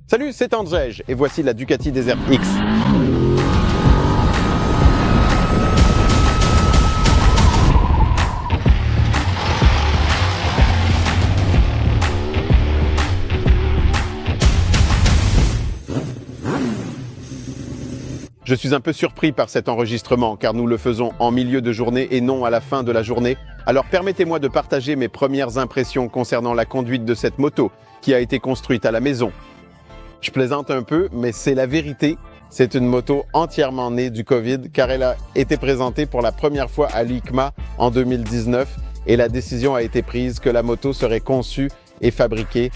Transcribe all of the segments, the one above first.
Salut, c'est Andrzej et voici la Ducati Desert X. Je suis un peu surpris par cet enregistrement car nous le faisons en milieu de journée et non à la fin de la journée. Alors permettez-moi de partager mes premières impressions concernant la conduite de cette moto qui a été construite à la maison. Je plaisante un peu, mais c'est la vérité. C'est une moto entièrement née du Covid car elle a été présentée pour la première fois à l'ICMA en 2019 et la décision a été prise que la moto serait conçue et fabriquée.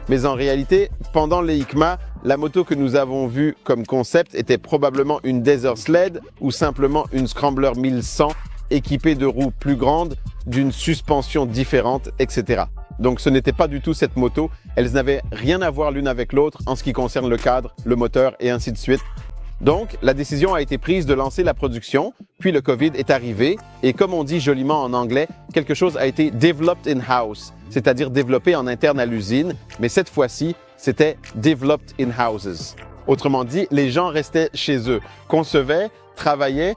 Mais en réalité, pendant les ICMA, la moto que nous avons vue comme concept était probablement une Desert Sled ou simplement une Scrambler 1100 équipée de roues plus grandes, d'une suspension différente, etc. Donc ce n'était pas du tout cette moto, elles n'avaient rien à voir l'une avec l'autre en ce qui concerne le cadre, le moteur et ainsi de suite. Donc la décision a été prise de lancer la production, puis le Covid est arrivé et comme on dit joliment en anglais, quelque chose a été developed in-house, c'est-à-dire développé en interne à l'usine, mais cette fois-ci, c'était developed in-houses. Autrement dit, les gens restaient chez eux, concevaient, travaillaient.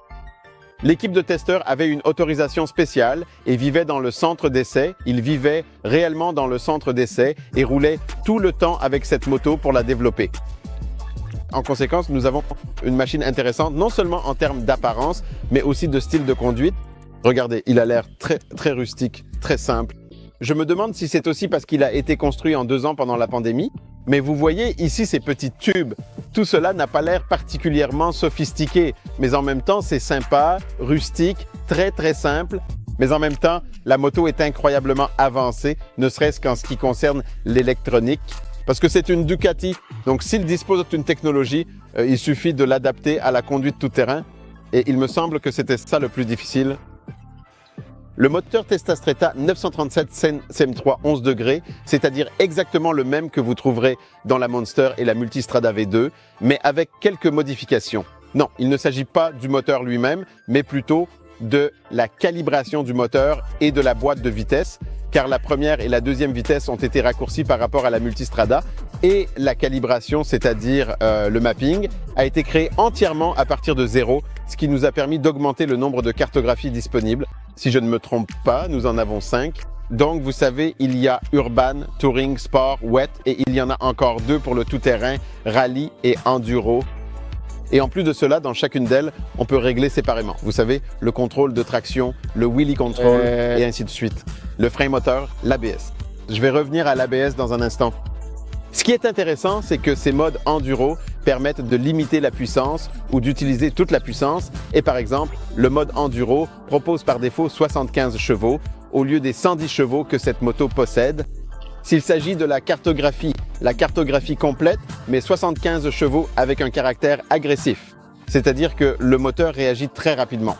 L'équipe de testeurs avait une autorisation spéciale et vivait dans le centre d'essai. Ils vivaient réellement dans le centre d'essai et roulaient tout le temps avec cette moto pour la développer. En conséquence, nous avons une machine intéressante, non seulement en termes d'apparence, mais aussi de style de conduite. Regardez, il a l'air très rustique, très simple. Je me demande si c'est aussi parce qu'il a été construit en 2 ans pendant la pandémie. Mais vous voyez ici ces petits tubes. Tout cela n'a pas l'air particulièrement sophistiqué, mais en même temps, c'est sympa, rustique, très simple. Mais en même temps, la moto est incroyablement avancée, ne serait-ce qu'en ce qui concerne l'électronique. Parce que c'est une Ducati, donc s'il dispose d'une technologie, il suffit de l'adapter à la conduite tout-terrain. Et il me semble que c'était ça le plus difficile. Le moteur Testastretta 937 CM3 11 degrés, c'est-à-dire exactement le même que vous trouverez dans la Monster et la Multistrada V2, mais avec quelques modifications. Non, il ne s'agit pas du moteur lui-même, mais plutôt de la calibration du moteur et de la boîte de vitesse, car la première et la deuxième vitesse ont été raccourcies par rapport à la Multistrada, et la calibration, c'est-à-dire le mapping, a été créé entièrement à partir de 0, ce qui nous a permis d'augmenter le nombre de cartographies disponibles. Si je ne me trompe pas, nous en avons 5. Donc, vous savez, il y a Urban, Touring, Sport, Wet et il y en a encore 2 pour le tout-terrain, Rallye et Enduro. Et en plus de cela, dans chacune d'elles, on peut régler séparément. Vous savez, le contrôle de traction, le wheelie control et ainsi de suite. Le frein moteur, l'ABS. Je vais revenir à l'ABS dans un instant. Ce qui est intéressant, c'est que ces modes enduro permettent de limiter la puissance ou d'utiliser toute la puissance. Et par exemple, le mode enduro propose par défaut 75 chevaux au lieu des 110 chevaux que cette moto possède. S'il s'agit de la cartographie complète, mais 75 chevaux avec un caractère agressif. C'est-à-dire que le moteur réagit très rapidement.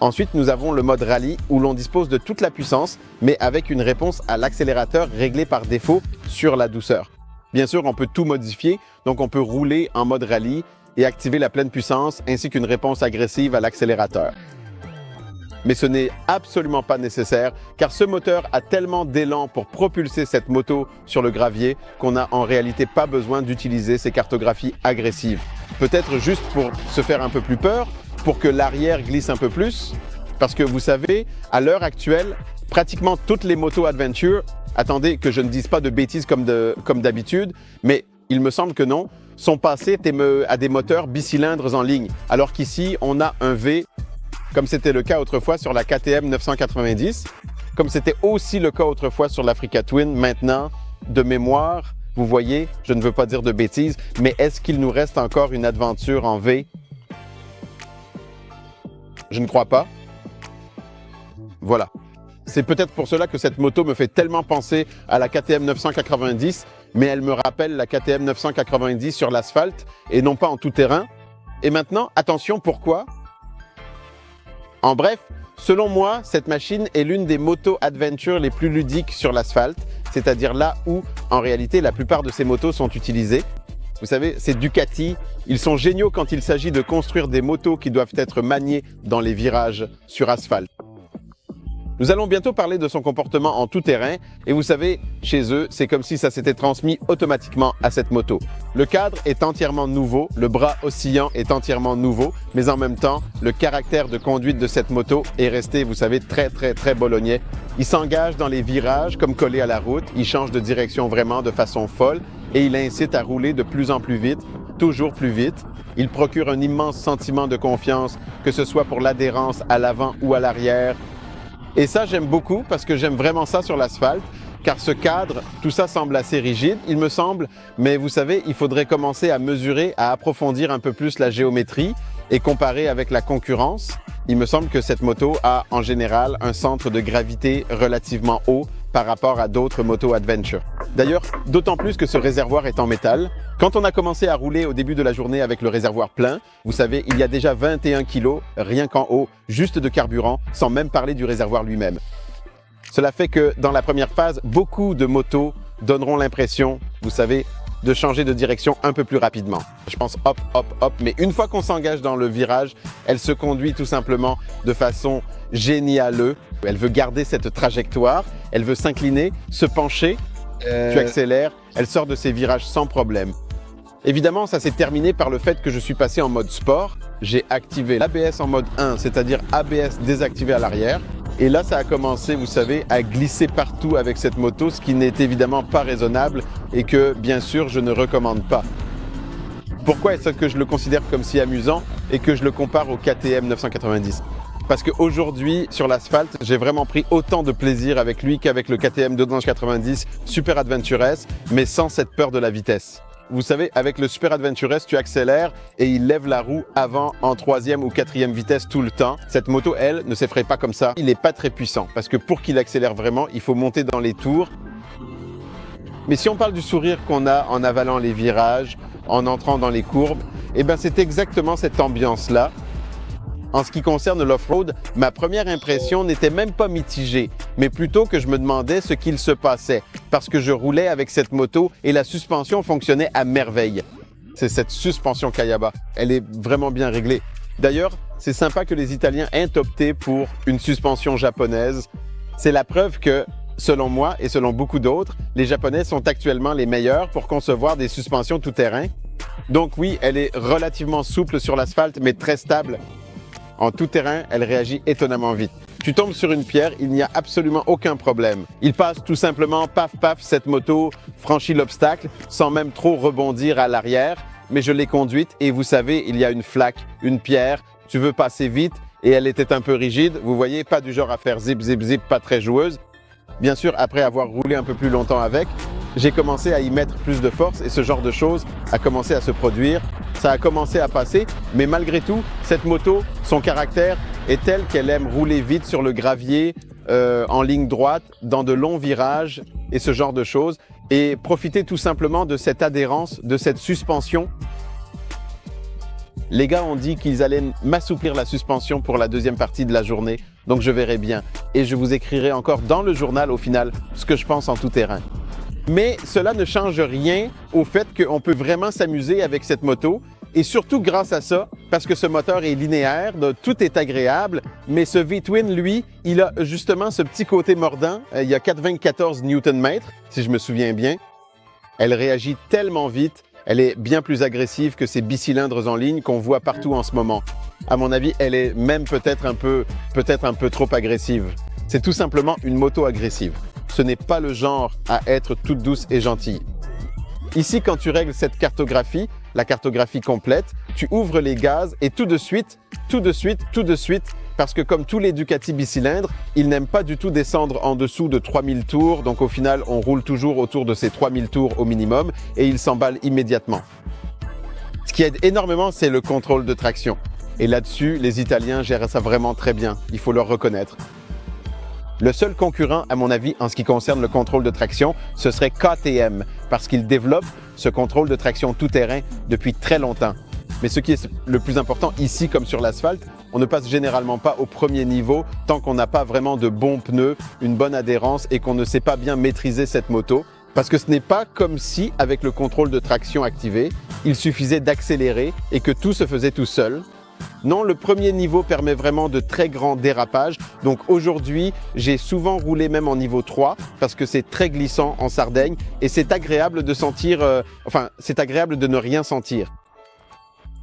Ensuite, nous avons le mode rallye où l'on dispose de toute la puissance, mais avec une réponse à l'accélérateur réglée par défaut sur la douceur. Bien sûr, on peut tout modifier, donc on peut rouler en mode rallye et activer la pleine puissance ainsi qu'une réponse agressive à l'accélérateur. Mais ce n'est absolument pas nécessaire car ce moteur a tellement d'élan pour propulser cette moto sur le gravier qu'on n'a en réalité pas besoin d'utiliser ces cartographies agressives. Peut-être juste pour se faire un peu plus peur, pour que l'arrière glisse un peu plus, parce que vous savez, à l'heure actuelle, pratiquement toutes les motos Adventure, attendez que je ne dise pas de bêtises comme d'habitude, mais il me semble que non, sont passées à des moteurs bicylindres en ligne, alors qu'ici, on a un V, comme c'était le cas autrefois sur la KTM 990, comme c'était aussi le cas autrefois sur l'Africa Twin. Maintenant, de mémoire, vous voyez, je ne veux pas dire de bêtises, mais est-ce qu'il nous reste encore une aventure en V? Je ne crois pas. Voilà. C'est peut-être pour cela que cette moto me fait tellement penser à la KTM 990, mais elle me rappelle la KTM 990 sur l'asphalte et non pas en tout-terrain. Et maintenant, attention, pourquoi? En bref, selon moi, cette machine est l'une des motos adventure les plus ludiques sur l'asphalte, c'est-à-dire là où, en réalité, la plupart de ces motos sont utilisées. Vous savez, ces Ducati, ils sont géniaux quand il s'agit de construire des motos qui doivent être maniées dans les virages sur asphalte. Nous allons bientôt parler de son comportement en tout terrain et vous savez, chez eux, c'est comme si ça s'était transmis automatiquement à cette moto. Le cadre est entièrement nouveau, le bras oscillant est entièrement nouveau, mais en même temps, le caractère de conduite de cette moto est resté, vous savez, très bolognais. Il s'engage dans les virages comme collé à la route, il change de direction vraiment de façon folle et il incite à rouler de plus en plus vite, toujours plus vite. Il procure un immense sentiment de confiance, que ce soit pour l'adhérence à l'avant ou à l'arrière. Et ça, j'aime beaucoup parce que j'aime vraiment ça sur l'asphalte, car ce cadre, tout ça semble assez rigide, il me semble, mais vous savez, il faudrait commencer à mesurer, à approfondir un peu plus la géométrie et comparer avec la concurrence. Il me semble que cette moto a en général un centre de gravité relativement haut par rapport à d'autres motos adventure. D'ailleurs, d'autant plus que ce réservoir est en métal. Quand on a commencé à rouler au début de la journée avec le réservoir plein, vous savez, il y a déjà 21 kg, rien qu'en haut, juste de carburant, sans même parler du réservoir lui-même. Cela fait que dans la première phase, beaucoup de motos donneront l'impression, vous savez, de changer de direction un peu plus rapidement. Je pense hop, hop, hop, mais une fois qu'on s'engage dans le virage, elle se conduit tout simplement de façon génialeuse. Elle veut garder cette trajectoire, elle veut s'incliner, se pencher, tu accélères, elle sort de ses virages sans problème. Évidemment, ça s'est terminé par le fait que je suis passé en mode sport. J'ai activé l'ABS en mode 1, c'est-à-dire ABS désactivé à l'arrière. Et là, ça a commencé, vous savez, à glisser partout avec cette moto, ce qui n'est évidemment pas raisonnable et que, bien sûr, je ne recommande pas. Pourquoi est-ce que je le considère comme si amusant et que je le compare au KTM 990 ? Parce qu'aujourd'hui, sur l'asphalte, j'ai vraiment pris autant de plaisir avec lui qu'avec le KTM 290 Super Adventure S, mais sans cette peur de la vitesse. Vous savez, avec le Super Adventure S, tu accélères et il lève la roue avant en 3e ou 4e vitesse tout le temps. Cette moto, elle, ne s'effraie pas comme ça. Il n'est pas très puissant parce que pour qu'il accélère vraiment, il faut monter dans les tours. Mais si on parle du sourire qu'on a en avalant les virages, en entrant dans les courbes, eh ben c'est exactement cette ambiance-là. En ce qui concerne l'off-road, ma première impression n'était même pas mitigée, mais plutôt que je me demandais ce qu'il se passait, parce que je roulais avec cette moto et la suspension fonctionnait à merveille. C'est cette suspension Kayaba, elle est vraiment bien réglée. D'ailleurs, c'est sympa que les Italiens aient opté pour une suspension japonaise. C'est la preuve que, selon moi et selon beaucoup d'autres, les Japonais sont actuellement les meilleurs pour concevoir des suspensions tout-terrain. Donc oui, elle est relativement souple sur l'asphalte, mais très stable. En tout terrain, elle réagit étonnamment vite. Tu tombes sur une pierre, il n'y a absolument aucun problème. Il passe tout simplement, paf, paf, cette moto franchit l'obstacle sans même trop rebondir à l'arrière. Mais je l'ai conduite et vous savez, il y a une flaque, une pierre, tu veux passer vite et elle était un peu rigide. Vous voyez, pas du genre à faire zip, zip, zip, pas très joueuse. Bien sûr, après avoir roulé un peu plus longtemps avec, j'ai commencé à y mettre plus de force et ce genre de choses a commencé à se produire. Ça a commencé à passer, mais malgré tout, cette moto, son caractère est tel qu'elle aime rouler vite sur le gravier, en ligne droite, dans de longs virages et ce genre de choses, et profiter tout simplement de cette adhérence, de cette suspension. Les gars ont dit qu'ils allaient m'assouplir la suspension pour la deuxième partie de la journée, donc je verrai bien. Et je vous écrirai encore dans le journal, au final, ce que je pense en tout terrain. Mais cela ne change rien au fait qu'on peut vraiment s'amuser avec cette moto et surtout grâce à ça, parce que ce moteur est linéaire, tout est agréable, mais ce V-Twin, lui, il a justement ce petit côté mordant. Il y a 94 Nm, si je me souviens bien. Elle réagit tellement vite, elle est bien plus agressive que ces bicylindres en ligne qu'on voit partout en ce moment. À mon avis, elle est même peut-être un peu trop agressive. C'est tout simplement une moto agressive. Ce n'est pas le genre à être toute douce et gentille. Ici, quand tu règles cette cartographie, la cartographie complète, tu ouvres les gaz et tout de suite, parce que comme tous les Ducati bicylindres, ils n'aiment pas du tout descendre en dessous de 3000 tours, donc au final, on roule toujours autour de ces 3000 tours au minimum et ils s'emballent immédiatement. Ce qui aide énormément, c'est le contrôle de traction. Et là-dessus, les Italiens gèrent ça vraiment très bien, il faut leur reconnaître. Le seul concurrent, à mon avis, en ce qui concerne le contrôle de traction, ce serait KTM, parce qu'ils développent ce contrôle de traction tout-terrain depuis très longtemps. Mais ce qui est le plus important ici, comme sur l'asphalte, on ne passe généralement pas au premier niveau tant qu'on n'a pas vraiment de bons pneus, une bonne adhérence et qu'on ne sait pas bien maîtriser cette moto. Parce que ce n'est pas comme si, avec le contrôle de traction activé, il suffisait d'accélérer et que tout se faisait tout seul. Non, le premier niveau permet vraiment de très grands dérapages. Donc aujourd'hui, j'ai souvent roulé même en niveau 3 parce que c'est très glissant en Sardaigne et c'est agréable de sentir, c'est agréable de ne rien sentir.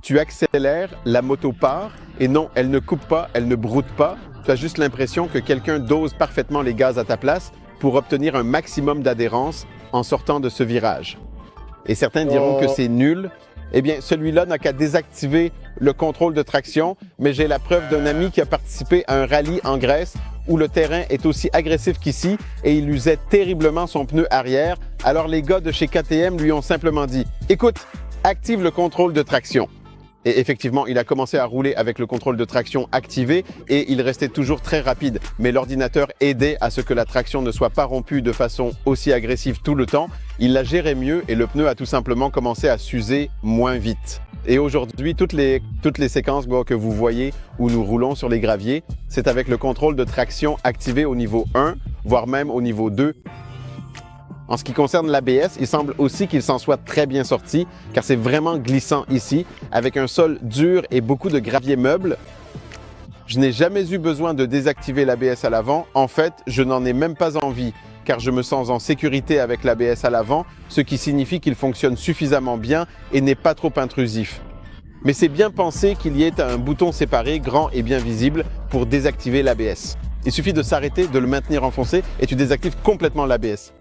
Tu accélères, la moto part et non, elle ne coupe pas, elle ne broute pas. Tu as juste l'impression que quelqu'un dose parfaitement les gaz à ta place pour obtenir un maximum d'adhérence en sortant de ce virage. Et certains diront que c'est nul. Eh bien, celui-là n'a qu'à désactiver le contrôle de traction, mais j'ai la preuve d'un ami qui a participé à un rallye en Grèce où le terrain est aussi agressif qu'ici et il usait terriblement son pneu arrière. Alors les gars de chez KTM lui ont simplement dit « Écoute, active le contrôle de traction ». Et effectivement, il a commencé à rouler avec le contrôle de traction activé et il restait toujours très rapide. Mais l'ordinateur aidait à ce que la traction ne soit pas rompue de façon aussi agressive tout le temps. Il la gérait mieux et le pneu a tout simplement commencé à s'user moins vite. Et aujourd'hui, toutes les séquences que vous voyez où nous roulons sur les graviers, c'est avec le contrôle de traction activé au niveau 1, voire même au niveau 2. En ce qui concerne l'ABS, il semble aussi qu'il s'en soit très bien sorti, car c'est vraiment glissant ici, avec un sol dur et beaucoup de gravier meuble. Je n'ai jamais eu besoin de désactiver l'ABS à l'avant. En fait, je n'en ai même pas envie, car je me sens en sécurité avec l'ABS à l'avant, ce qui signifie qu'il fonctionne suffisamment bien et n'est pas trop intrusif. Mais c'est bien pensé qu'il y ait un bouton séparé, grand et bien visible, pour désactiver l'ABS. Il suffit de s'arrêter, de le maintenir enfoncé et tu désactives complètement l'ABS.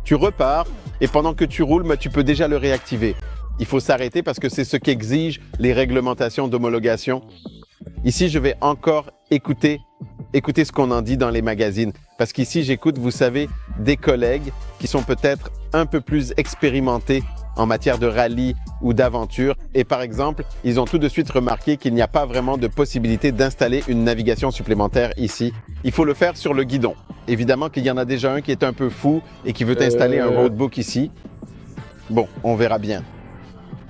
Tu repars et pendant que tu roules, tu peux déjà le réactiver. Il faut s'arrêter parce que c'est ce qu'exigent les réglementations d'homologation. Ici, je vais encore écouter ce qu'on en dit dans les magazines. Parce qu'ici, j'écoute, vous savez, des collègues qui sont peut-être un peu plus expérimentés en matière de rallye ou d'aventure. Et par exemple, ils ont tout de suite remarqué qu'il n'y a pas vraiment de possibilité d'installer une navigation supplémentaire ici. Il faut le faire sur le guidon. Évidemment qu'il y en a déjà un qui est un peu fou et qui veut installer un roadbook ici. Bon, on verra bien.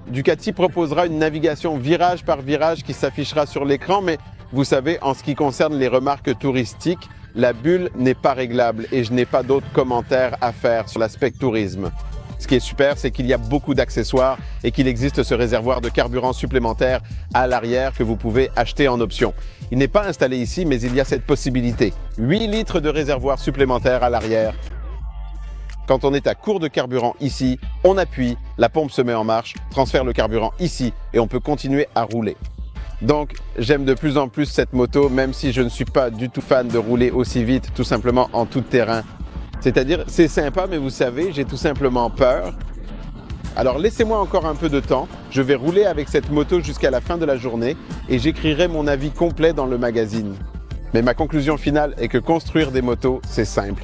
Ducati proposera une navigation virage par virage qui s'affichera sur l'écran, mais vous savez, en ce qui concerne les remarques touristiques, la bulle n'est pas réglable et je n'ai pas d'autres commentaires à faire sur l'aspect tourisme. Ce qui est super, c'est qu'il y a beaucoup d'accessoires et qu'il existe ce réservoir de carburant supplémentaire à l'arrière que vous pouvez acheter en option. Il n'est pas installé ici, mais il y a cette possibilité. 8 litres de réservoir supplémentaire à l'arrière. Quand on est à court de carburant ici, on appuie, la pompe se met en marche, transfère le carburant ici et on peut continuer à rouler. Donc, j'aime de plus en plus cette moto, même si je ne suis pas du tout fan de rouler aussi vite, tout simplement en tout terrain. C'est-à-dire, c'est sympa, mais vous savez, j'ai tout simplement peur. Alors, laissez-moi encore un peu de temps. Je vais rouler avec cette moto jusqu'à la fin de la journée et j'écrirai mon avis complet dans le magazine. Mais ma conclusion finale est que construire des motos, c'est simple.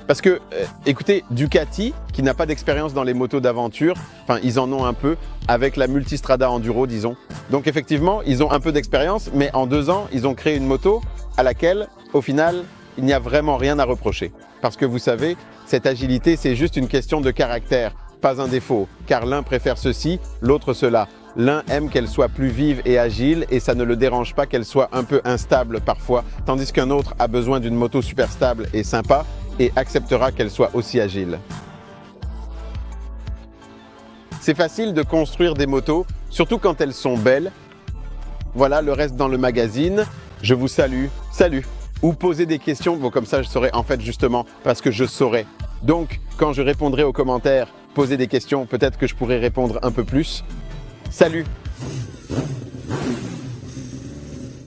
Parce que, écoutez, Ducati, qui n'a pas d'expérience dans les motos d'aventure, enfin, ils en ont un peu, avec la Multistrada Enduro, disons. Donc, effectivement, ils ont un peu d'expérience, mais en 2 ans, ils ont créé une moto à laquelle, au final, il n'y a vraiment rien à reprocher. Parce que vous savez, cette agilité, c'est juste une question de caractère, pas un défaut. Car l'un préfère ceci, l'autre cela. L'un aime qu'elle soit plus vive et agile et ça ne le dérange pas qu'elle soit un peu instable parfois, tandis qu'un autre a besoin d'une moto super stable et sympa et acceptera qu'elle soit aussi agile. C'est facile de construire des motos, surtout quand elles sont belles. Voilà le reste dans le magazine. Je vous salue. Salut! Ou poser des questions, bon, comme ça je saurai en fait justement parce que je saurai. Donc quand je répondrai aux commentaires, poser des questions, peut-être que je pourrai répondre un peu plus. Salut!